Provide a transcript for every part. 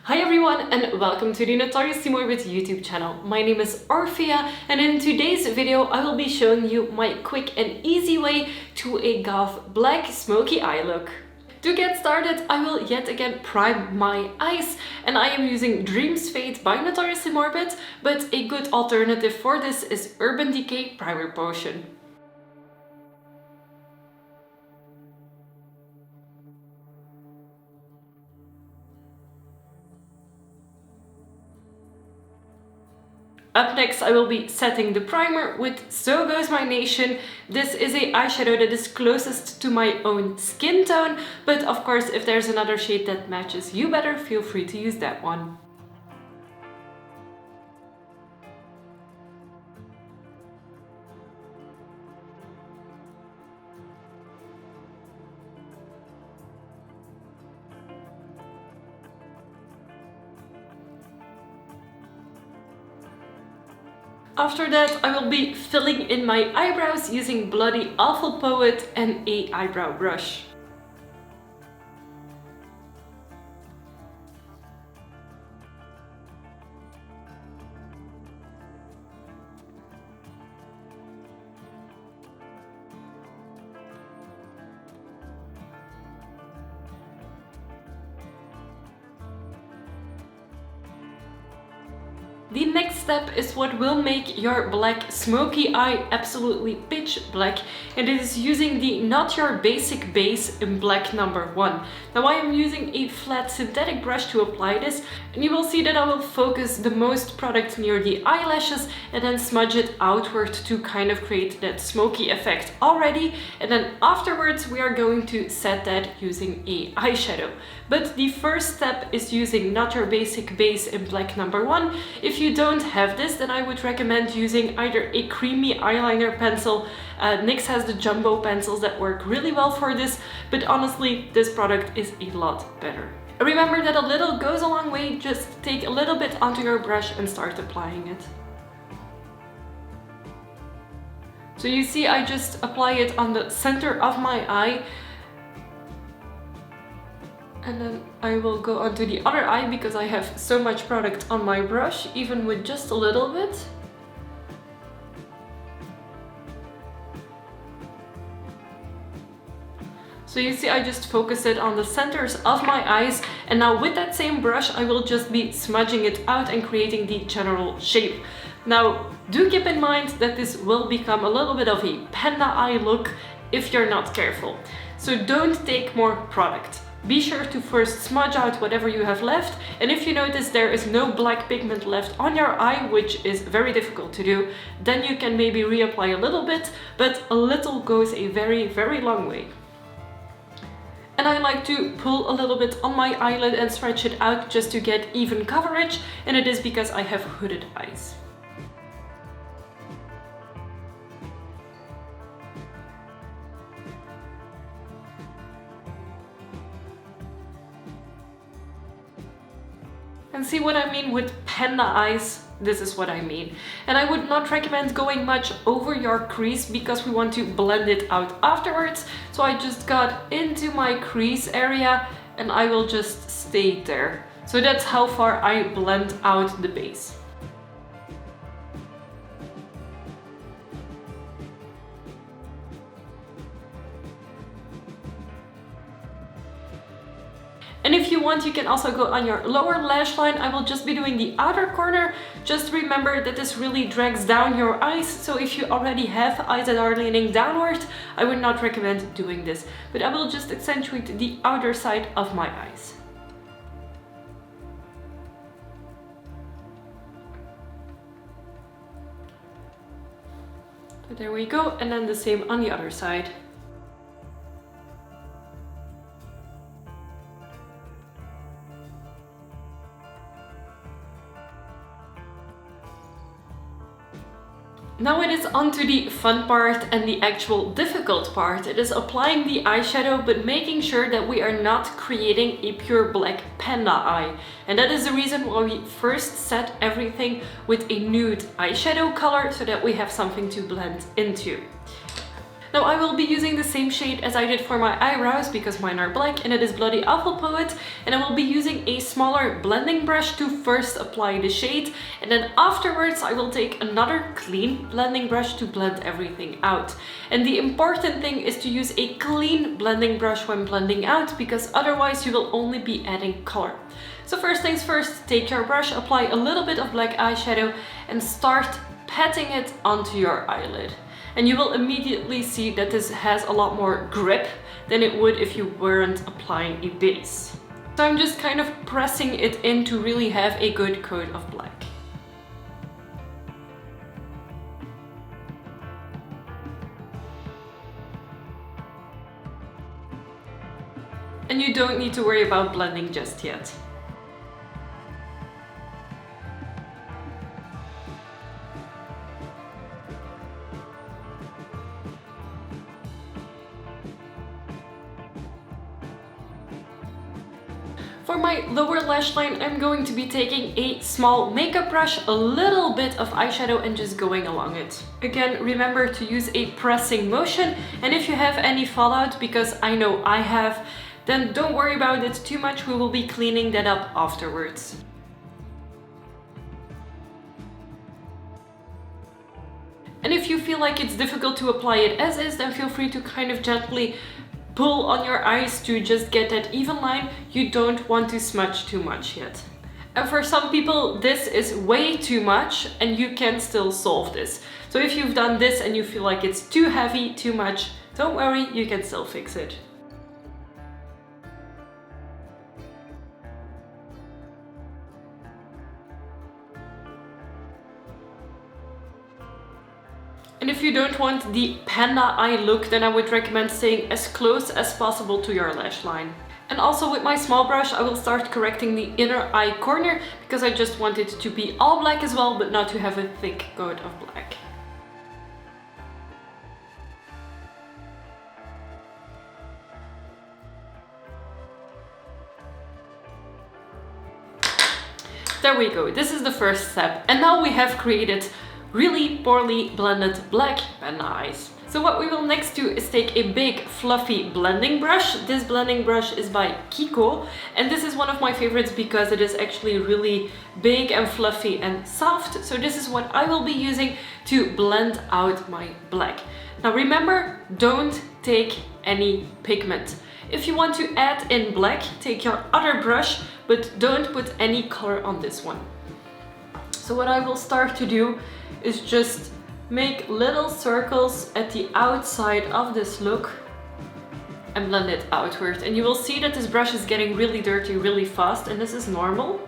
Hi everyone and welcome to the Notoriously Morbid YouTube channel. My name is Orphea and in today's video I will be showing you my quick and easy way to a goth black smoky eye look. To get started, I will yet again prime my eyes, and I am using Dreams Fade by Notoriously Morbid, but a good alternative for this is Urban Decay Primer Potion. Up next, I will be setting the primer with So Goes My Nation. This is a eyeshadow that is closest to my own skin tone, but of course if there's another shade that matches you better, feel free to use that one. After that, I will be filling in my eyebrows using Bloody Awful Poet and a eyebrow brush. The next step is what will make your black smoky eye absolutely pitch black, and it is using the Not Your Basic Base in black number 1. Now I am using a flat synthetic brush to apply this, and you will see that I will focus the most product near the eyelashes and then smudge it outward to kind of create that smoky effect already, and then afterwards we are going to set that using a eyeshadow. But the first step is using Not Your Basic Base in black number 1. If you don't have this, then I would recommend using either a creamy eyeliner pencil. NYX has the jumbo pencils that work really well for this, but honestly this product is a lot better. Remember that a little goes a long way. Just take a little bit onto your brush and start applying it. So you see, I just apply it on the center of my eye, and then I will go onto the other eye because I have so much product on my brush, even with just a little bit. So you see, I just focus it on the centers of my eyes, and now with that same brush I will just be smudging it out and creating the general shape. Now do keep in mind that this will become a little bit of a panda eye look if you're not careful. So don't take more product. Be sure to first smudge out whatever you have left, and if you notice there is no black pigment left on your eye, which is very difficult to do, then you can maybe reapply a little bit, but a little goes a very, very long way. And I like to pull a little bit on my eyelid and stretch it out just to get even coverage, and it is because I have hooded eyes. And see what I mean with panda eyes? This is what I mean. And I would not recommend going much over your crease because we want to blend it out afterwards. So I just got into my crease area and I will just stay there. So that's how far I blend out the base. And if you want, you can also go on your lower lash line. I will just be doing the outer corner. Just remember that this really drags down your eyes. So if you already have eyes that are leaning downward, I would not recommend doing this. But I will just accentuate the outer side of my eyes. So there we go. And then the same on the other side. Now it is on to the fun part and the actual difficult part. It is applying the eyeshadow, but making sure that we are not creating a pure black panda eye. And that is the reason why we first set everything with a nude eyeshadow color so that we have something to blend into. Now I will be using the same shade as I did for my eyebrows because mine are black, and it is Bloody Apple Poet, and I will be using a smaller blending brush to first apply the shade, and then afterwards I will take another clean blending brush to blend everything out. And the important thing is to use a clean blending brush when blending out, because otherwise you will only be adding color. So first things first, take your brush, apply a little bit of black eyeshadow and start patting it onto your eyelid. And you will immediately see that this has a lot more grip than it would if you weren't applying a base. So I'm just kind of pressing it in to really have a good coat of black. And you don't need to worry about blending just yet. For my lower lash line, I'm going to be taking a small makeup brush, a little bit of eyeshadow, and just going along it. Again, remember to use a pressing motion, and if you have any fallout, because I know I have, then don't worry about it too much, we will be cleaning that up afterwards. And if you feel like it's difficult to apply it as is, then feel free to kind of gently pull on your eyes to just get that even line. You don't want to smudge too much yet. And for some people, this is way too much, and you can still solve this. So if you've done this and you feel like it's too heavy, too much, don't worry, you can still fix it. And if you don't want the panda eye look, then I would recommend staying as close as possible to your lash line. And also with my small brush, I will start correcting the inner eye corner, because I just want it to be all black as well, but not to have a thick coat of black. There we go, this is the first step. And now we have created really poorly blended black panda eyes. So what we will next do is take a big fluffy blending brush. This blending brush is by Kiko, and this is one of my favorites because it is actually really big and fluffy and soft. So this is what I will be using to blend out my black. Now remember, don't take any pigment. If you want to add in black, take your other brush, but don't put any color on this one. So what I will start to do is just make little circles at the outside of this look and blend it outward. And you will see that this brush is getting really dirty really fast, and this is normal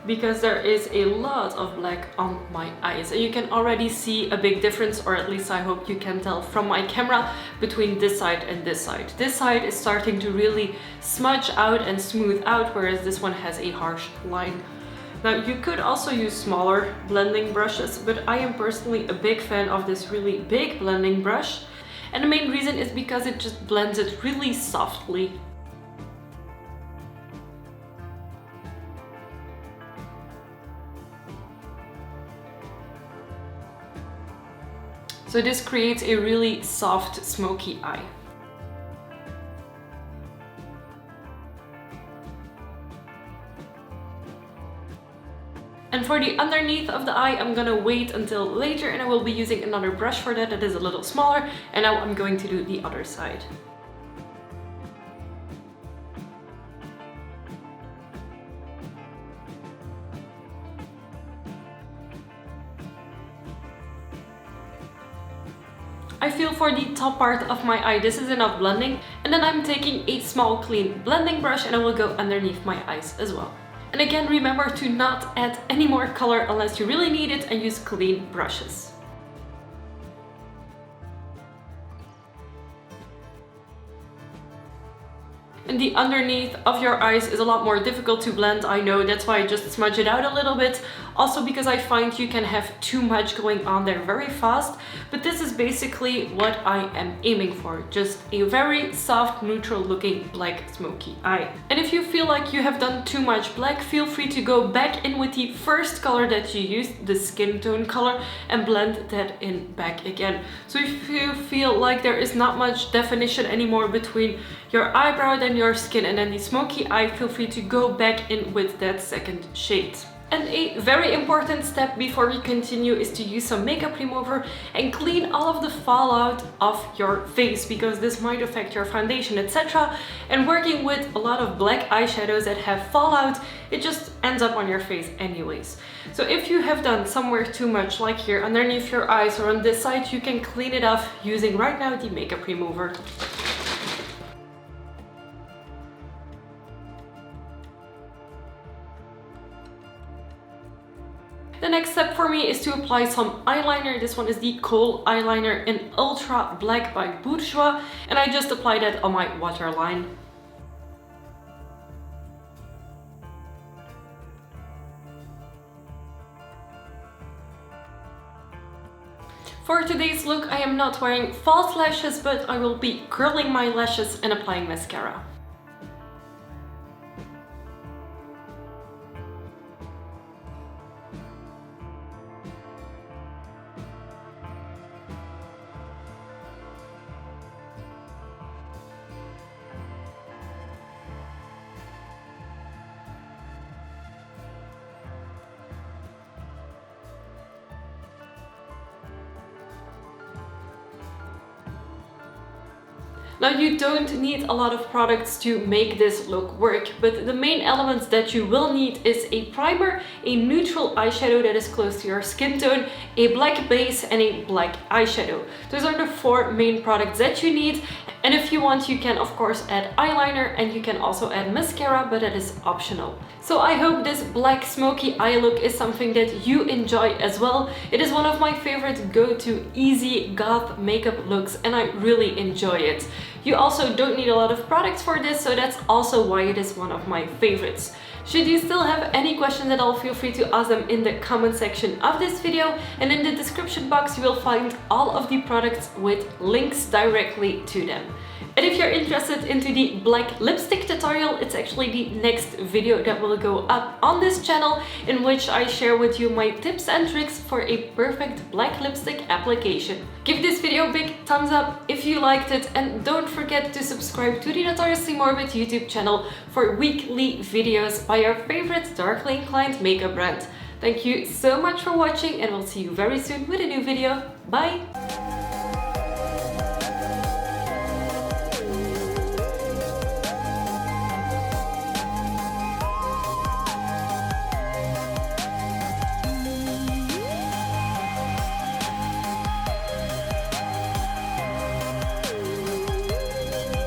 because there is a lot of black on my eyes. And you can already see a big difference, or at least I hope you can tell from my camera, between this side and this side. This side is starting to really smudge out and smooth out, whereas this one has a harsh line. Now you could also use smaller blending brushes, but I am personally a big fan of this really big blending brush. And the main reason is because it just blends it really softly. So this creates a really soft, smoky eye. And for the underneath of the eye, I'm gonna wait until later, and I will be using another brush for that is a little smaller. And now I'm going to do the other side. I feel for the top part of my eye, this is enough blending. And then I'm taking a small clean blending brush and I will go underneath my eyes as well. And again, remember to not add any more color unless you really need it, and use clean brushes. And the underneath of your eyes is a lot more difficult to blend, I know, that's why I just smudge it out a little bit. Also because I find you can have too much going on there very fast, but this is basically what I am aiming for, just a very soft, neutral looking black smoky eye. And if you feel like you have done too much black, feel free to go back in with the first color that you used, the skin tone color, and blend that in back again. So if you feel like there is not much definition anymore between your eyebrow, then your skin, and then the smoky eye, feel free to go back in with that second shade. And a very important step before we continue is to use some makeup remover and clean all of the fallout of your face, because this might affect your foundation, etc. And working with a lot of black eyeshadows that have fallout, it just ends up on your face anyways. So if you have done somewhere too much, like here underneath your eyes or on this side, you can clean it off using right now the makeup remover. The next step for me is to apply some eyeliner. This one is the Kohl eyeliner in Ultra Black by Bourjois, and I just applied that on my waterline. For today's look, I am not wearing false lashes, but I will be curling my lashes and applying mascara. Now, you don't need a lot of products to make this look work, but the main elements that you will need is a primer, a neutral eyeshadow that is close to your skin tone, a black base, and a black eyeshadow. Those are the four main products that you need. And if you want, you can of course add eyeliner, and you can also add mascara, but that is optional. So I hope this black smoky eye look is something that you enjoy as well. It is one of my favorite go-to easy goth makeup looks, and I really enjoy it. You also don't need a lot of products for this, so that's also why it is one of my favorites. Should you still have any questions at all, feel free to ask them in the comment section of this video, and in the description box you will find all of the products with links directly to them. And if you're interested into the black lipstick tutorial, it's actually the next video that will go up on this channel, in which I share with you my tips and tricks for a perfect black lipstick application. Give this video a big thumbs up if you liked it, and don't forget to subscribe to the Notoriously Morbid YouTube channel for weekly videos by your favorite darkly inclined makeup brand. Thank you so much for watching, and we'll see you very soon with a new video. Bye!